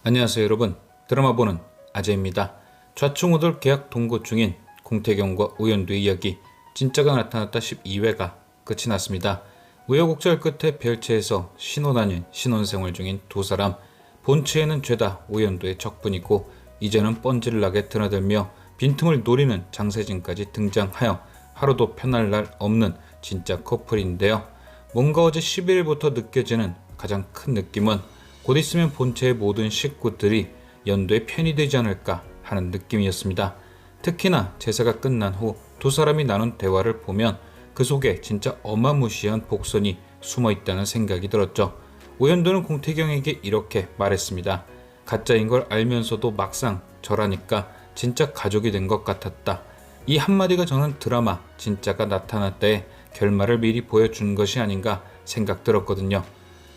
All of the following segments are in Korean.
안녕하세요 여러분, 드라마 보는 아재입니다. 좌충우돌 계약 동거 중인 공태경과 오연두의 이야기 진짜가 나타났다 12회가 끝이 났습니다. 우여곡절 끝에 별채에서 신혼 아닌 신혼생활 중인 두 사람, 본체에는 죄다 오연두의 적분이고 이제는 뻔지를 나게 드나들며 빈틈을 노리는 장세진까지 등장하여 하루도 편할 날 없는 진짜 커플인데요. 뭔가 어제 11일부터 느껴지는 가장 큰 느낌은 곧 있으면 본체의 모든 식구들이 연두의 편이 되지 않을까 하는 느낌이었습니다. 특히나 제사가 끝난 후 두 사람이 나눈 대화를 보면 그 속에 진짜 어마무시한 복선이 숨어 있다는 생각이 들었죠. 오연두는 공태경에게 이렇게 말했습니다. 가짜인 걸 알면서도 막상 저라니까 진짜 가족이 된 것 같았다. 이 한마디가 저는 드라마 진짜가 나타났다의 결말을 미리 보여준 것이 아닌가 생각 들었거든요.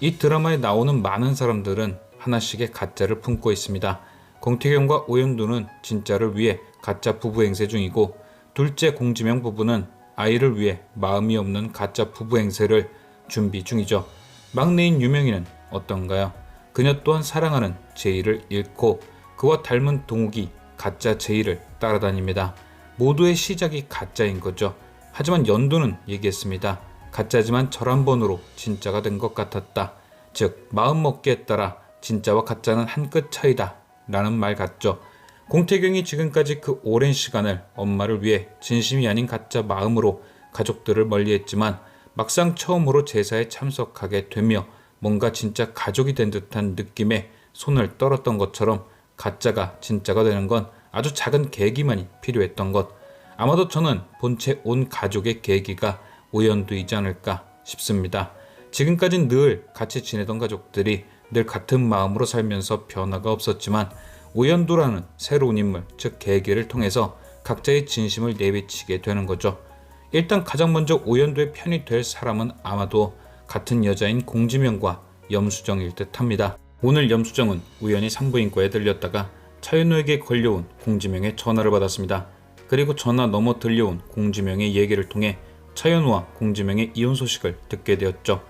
이 드라마에 나오는 많은 사람들은 하나씩의 가짜를 품고 있습니다. 공태경과 오연두는 진짜를 위해 가짜 부부 행세 중이고, 둘째 공지명 부부는 아이를 위해 마음이 없는 가짜 부부 행세를 준비 중이죠. 막내인 유명희는 어떤가요? 그녀 또한 사랑하는 제이를 잃고 그와 닮은 동욱이 가짜 제이를 따라다닙니다. 모두의 시작이 가짜인 거죠. 하지만 연두는 얘기했습니다. 가짜지만 절 한 번으로 진짜가 된 것 같았다. 즉 마음먹기에 따라 진짜와 가짜는 한 끗 차이다 라는 말 같죠. 공태경이 지금까지 그 오랜 시간을 엄마를 위해 진심이 아닌 가짜 마음으로 가족들을 멀리했지만 막상 처음으로 제사에 참석하게 되며 뭔가 진짜 가족이 된 듯한 느낌에 손을 떨었던 것처럼 가짜가 진짜가 되는 건 아주 작은 계기만이 필요했던 것. 아마도 저는 본체 온 가족의 계기가 오연두이지 않을까 싶습니다. 지금까진 늘 같이 지내던 가족들이 늘 같은 마음으로 살면서 변화가 없었지만 오연두라는 새로운 인물, 즉 계기를 통해서 각자의 진심을 내비치게 되는 거죠. 일단 가장 먼저 오연두의 편이 될 사람은 아마도 같은 여자인 공지명과 염수정일 듯합니다. 오늘 염수정은 우연히 산부인과에 들렸다가 차윤우에게 걸려온 공지명의 전화를 받았습니다. 그리고 전화 넘어 들려온 공지명의 얘기를 통해 차윤우와 공지명의 이혼 소식을 듣게 되었죠.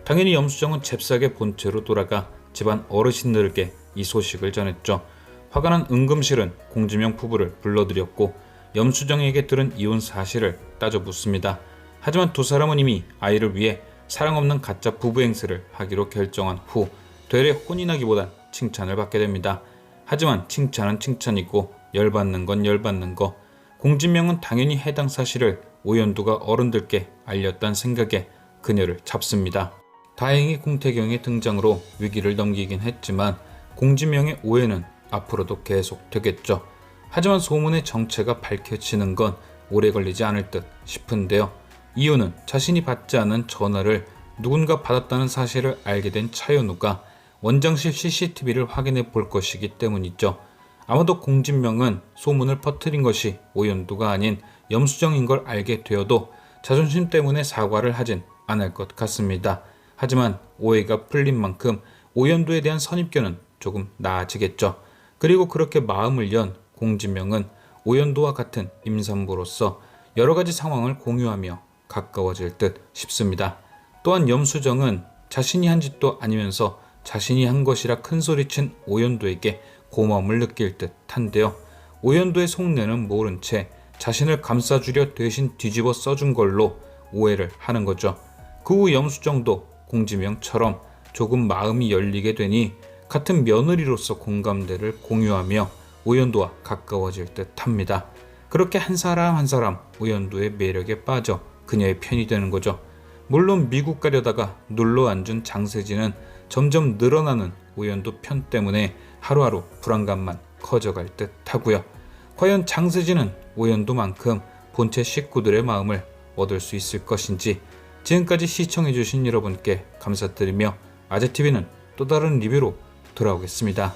당연히 염수정은 잽싸게 본체로 돌아가 집안 어르신들에게 이 소식을 전했죠. 화가 난 은금실은 공지명 부부를 불러들였고 염수정에게 들은 이혼 사실을 따져 묻습니다. 하지만 두 사람은 이미 아이를 위해 사랑 없는 가짜 부부 행세를 하기로 결정한 후 되레 혼이 나기보단 칭찬을 받게 됩니다. 하지만 칭찬은 칭찬이고 열받는 건 열받는 거. 공지명은 당연히 해당 사실을 오연두가 어른들께 알렸다는 생각에 그녀를 잡습니다. 다행히 공태경의 등장으로 위기를 넘기긴 했지만 공지명의 오해는 앞으로도 계속 되겠죠. 하지만 소문의 정체가 밝혀지는 건 오래 걸리지 않을 듯 싶은데요. 이유는 자신이 받지 않은 전화를 누군가 받았다는 사실을 알게 된 차윤우가 원장실 CCTV를 확인해 볼 것이기 때문이죠. 아마도 공진명은 소문을 퍼뜨린 것이 오연두가 아닌 염수정인 걸 알게 되어도 자존심 때문에 사과를 하진 않을 것 같습니다. 하지만 오해가 풀린 만큼 오연두에 대한 선입견은 조금 나아지겠죠. 그리고 그렇게 마음을 연 공진명은 오연두와 같은 임산부로서 여러 가지 상황을 공유하며 가까워질 듯 싶습니다. 또한 염수정은 자신이 한 짓도 아니면서 자신이 한 것이라 큰소리친 오연두에게 고마움을 느낄 듯 한데요. 오연두의 속내는 모른 채 자신을 감싸주려 대신 뒤집어 써준 걸로 오해를 하는 거죠. 그 후 염수정도 공지명처럼 조금 마음이 열리게 되니 같은 며느리로서 공감대를 공유하며 오연두와 가까워질 듯 합니다. 그렇게 한 사람 한 사람 오연두의 매력에 빠져 그녀의 편이 되는 거죠. 물론 미국 가려다가 눌러 앉은 장세진은 점점 늘어나는 오연두 편 때문에 하루하루 불안감만 커져갈 듯 하고요. 과연 장세진은 오연두만큼 본체 식구들의 마음을 얻을 수 있을 것인지. 지금까지 시청해주신 여러분께 감사드리며 아재TV는 또 다른 리뷰로 돌아오겠습니다.